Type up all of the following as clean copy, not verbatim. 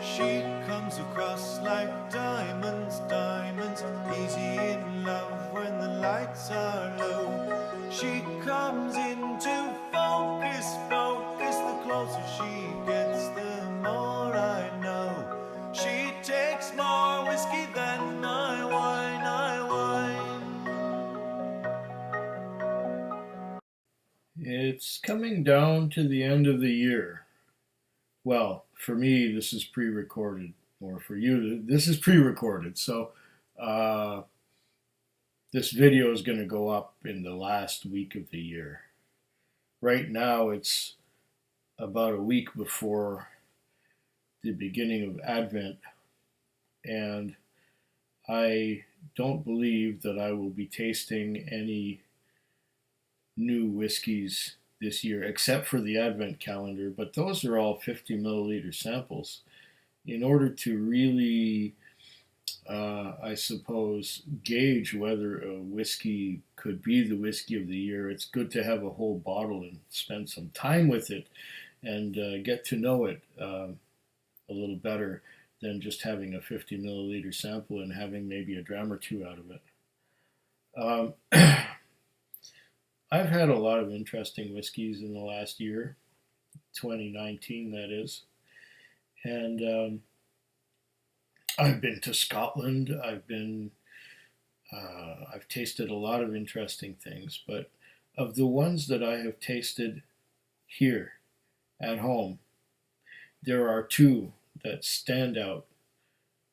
She comes across like diamonds, diamonds, easy in love when the lights are low. She comes into focus, focus, the closer she gets, the more I know. She takes more whiskey than my wine, It's coming down to the end of the year. Well, for me, this is pre recorded, or for you, this is pre recorded. So, uh, this video is going to go up in the last week of the year. Right now, it's about a week before the beginning of Advent, and I don't believe that I will be tasting any new whiskeys this year, except for the Advent calendar, but those are all 50 milliliter samples. In order to really, I suppose, gauge whether a whiskey could be the whiskey of the year, it's good to have a whole bottle and spend some time with it and get to know it a little better than just having a 50 milliliter sample and having maybe a dram or two out of it. I've had a lot of interesting whiskeys in the last year, 2019 that is, and I've been to Scotland. I've tasted a lot of interesting things, but of the ones that I have tasted here at home, there are two that stand out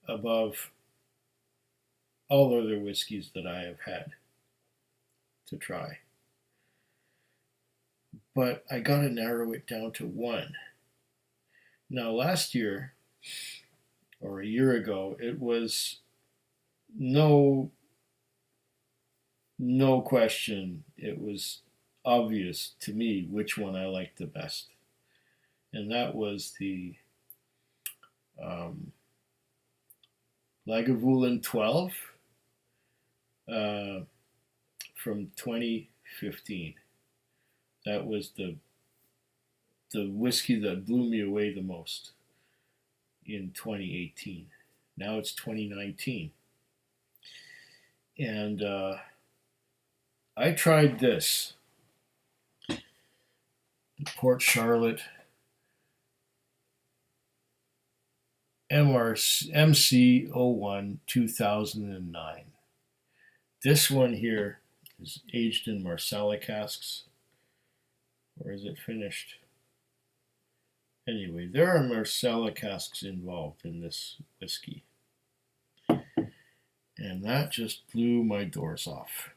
above all other whiskeys that I have had to try. But I got to narrow it down to one. Now, last year, or a year ago, it was no no question. It was obvious to me which one I liked the best, and that was the um, Lagavulin 12 uh, from 2015. That was the whiskey that blew me away the most in 2018. Now it's 2019. And I tried this, the Port Charlotte MC01 2009. This one here is aged in Marsala casks, or is it finished? Anyway, there are Marsala casks involved in this whiskey, and that just blew my doors off.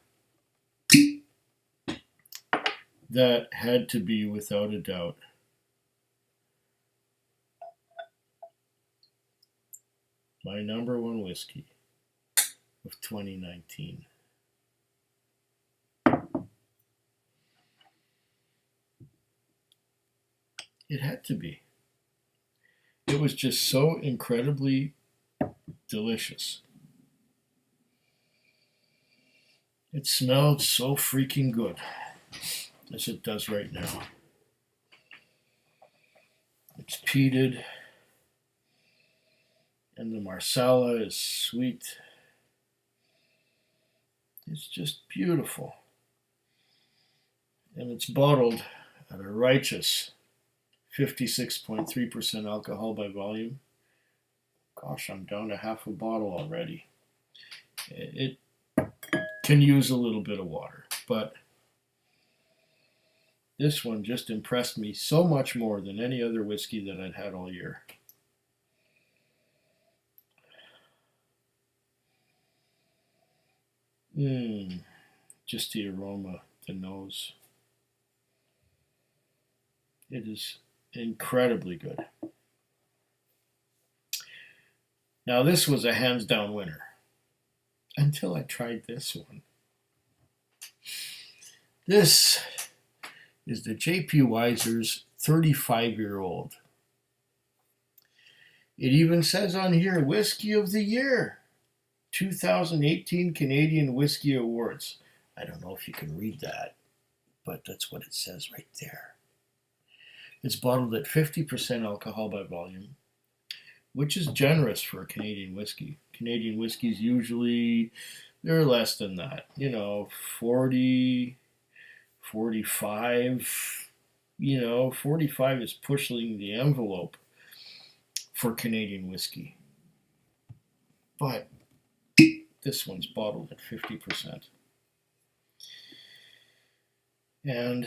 That had to be, without a doubt, my number one whiskey of 2019. It had to be. It was just so incredibly delicious. It smelled so freaking good, as it does right now. It's peated, and the Marsala is sweet. It's just beautiful. And it's bottled at a righteous 56.3% alcohol by volume. Gosh, I'm down to half a bottle already. It can use a little bit of water, but this one just impressed me so much more than any other whiskey that I'd had all year. Just the aroma, the nose. It is incredibly good. Now, this was a hands down winner until I tried this one. This is the J.P. Weiser's 35-year-old. It even says on here, Whisky of the Year, 2018 Canadian Whisky Awards. I don't know if you can read that, but that's what it says right there. It's bottled at 50% alcohol by volume, which is generous for a Canadian whiskey. Canadian whiskeys usually they're less than that. 40, 45. 45 is pushing the envelope for Canadian whiskey. But this one's bottled at 50%. And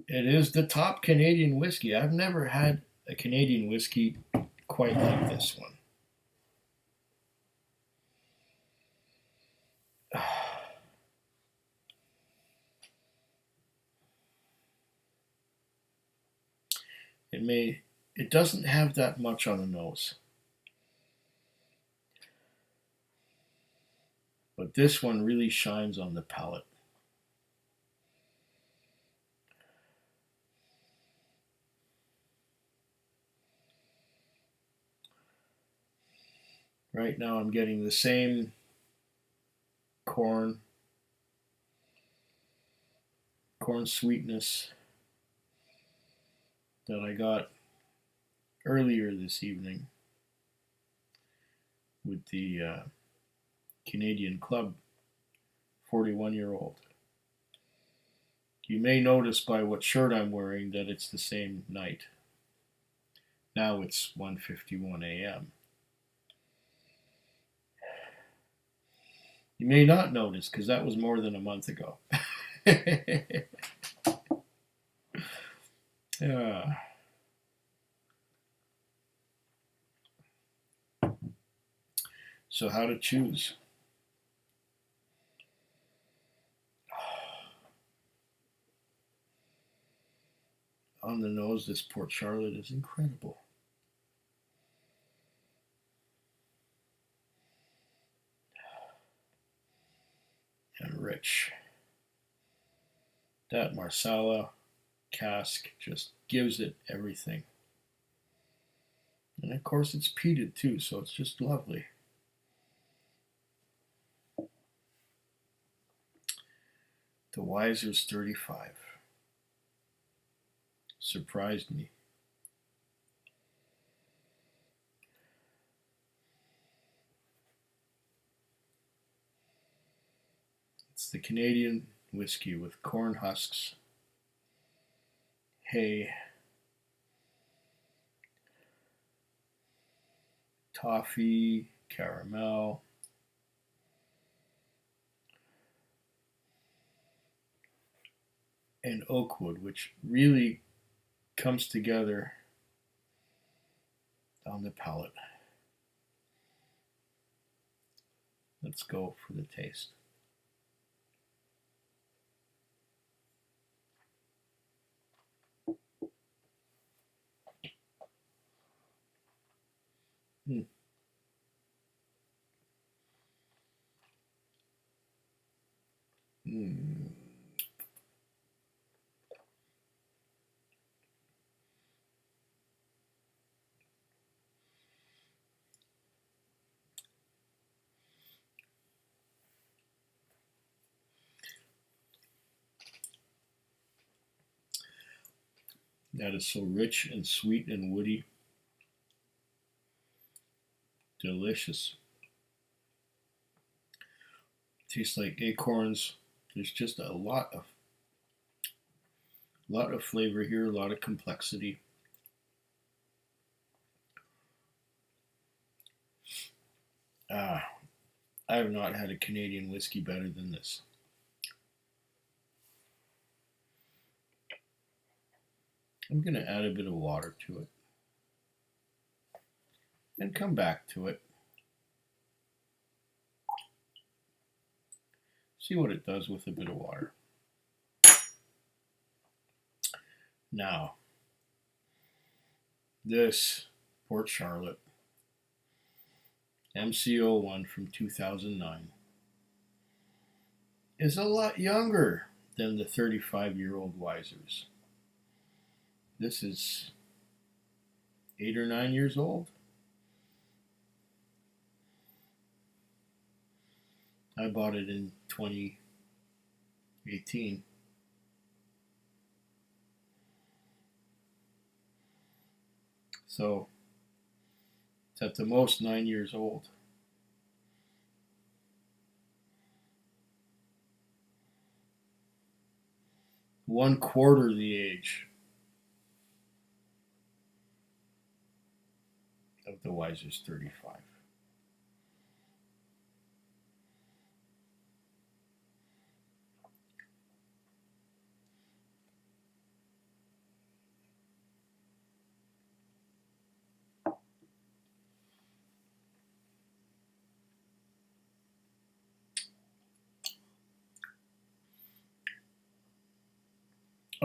it is the top Canadian whiskey. I've never had a Canadian whiskey quite like this one. It doesn't have that much on the nose. But this one really shines on the palate. Right now I'm getting the same corn sweetness that I got earlier this evening with the Canadian Club 41-year-old. You may notice by what shirt I'm wearing that it's the same night. Now it's 1:51 a.m. You may not notice because that was more than a month ago. So how to choose? On the nose, this Port Charlotte is incredible. And rich. That Marsala cask just gives it everything. And of course it's peated too, so it's just lovely. The Wiser's 35. Surprised me. It's the Canadian whiskey with corn husks, hay, toffee, caramel, and oak wood, which really comes together on the palate. Let's go for the taste. Mm. Mm. That is so rich and sweet and woody. Delicious. Tastes like acorns. There's just a lot of flavor here, a lot of complexity. I have not had a Canadian whiskey better than this. I'm going to add a bit of water to it and come back to it. See what it does with a bit of water. Now, this Port Charlotte MCO1 from 2009 is a lot younger than the 35-year-old Wisers. This is 8 or 9 years old. I bought it in 2018. So it's at the most 9 years old. One quarter the age of the Weiser's 35.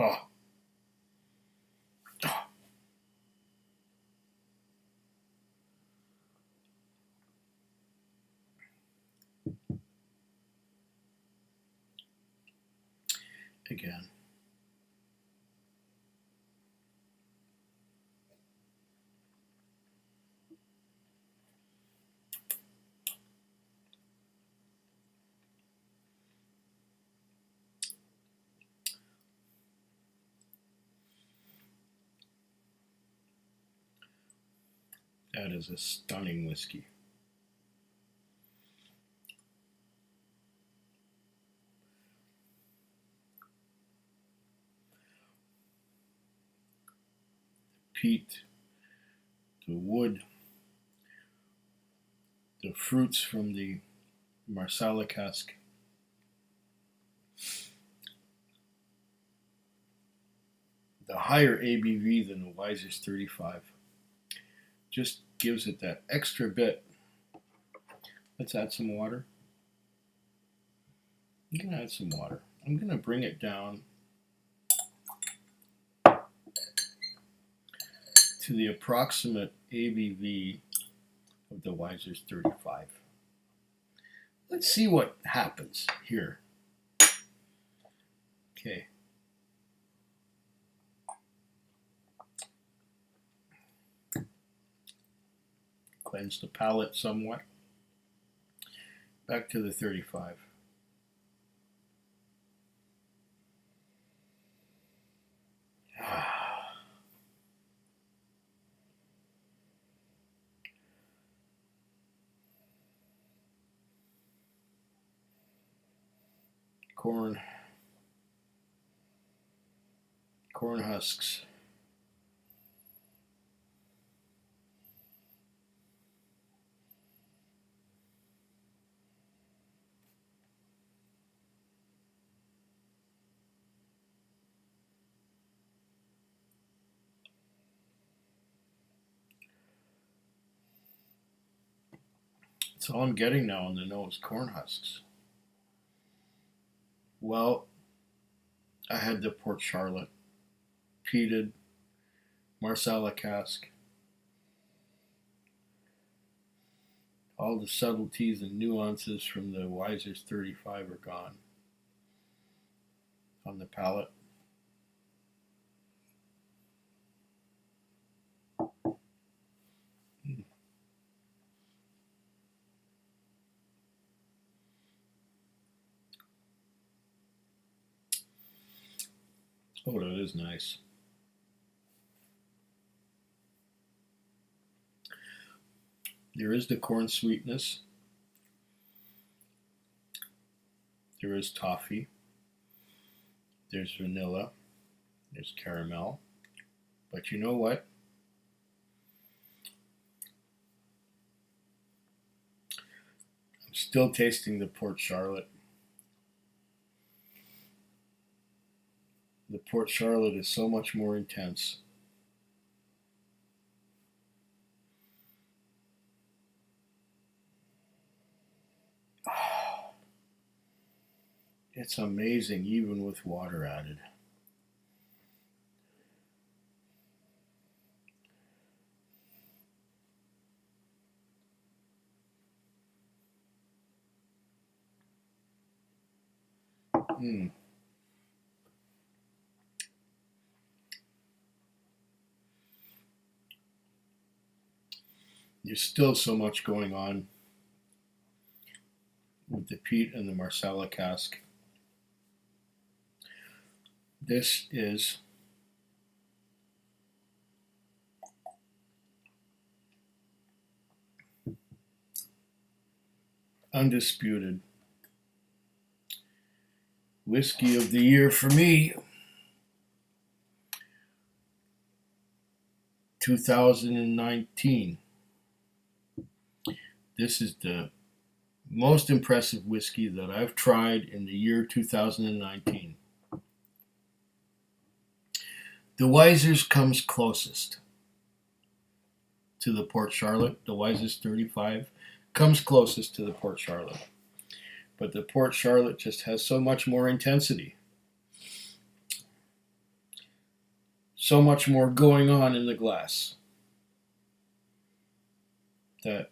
Oh, again. That is a stunning whiskey. Peat, the wood, the fruits from the Marsala cask. The higher ABV than the Weiser's 35 just gives it that extra bit. Let's add some water. I'm going to add some water. I'm going to bring it down to the approximate ABV of the Weiser's 35. Let's see what happens here. Okay. Cleanse the palate somewhat. Back to the 35. Corn husks. That's all I'm getting now on the nose, corn husks. Well, I had the Port Charlotte, peated, Marsala cask. All the subtleties and nuances from the Weiser's 35 are gone on the palate. Oh, that is nice. There is the corn sweetness. There is toffee. There's vanilla. There's caramel. But you know what? I'm still tasting the Port Charlotte. The Port Charlotte is so much more intense. It's amazing, even with water added. Mm. There's still so much going on with the peat and the Marsala cask. This is undisputed. Whiskey of the Year for me, 2019. This is the most impressive whiskey that I've tried in the year 2019. The Wiser's comes closest to the Port Charlotte. The Wiser's 35 comes closest to the Port Charlotte. But the Port Charlotte just has so much more intensity. So much more going on in the glass that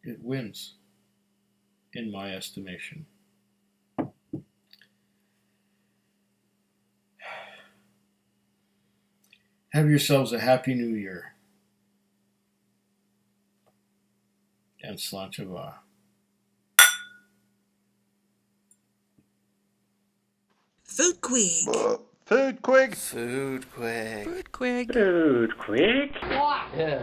it wins, in my estimation. Have yourselves a happy new year. And Slanchava. Foodquig. Foodquig. Foodquig. Foodquig. Foodquig. Yeah.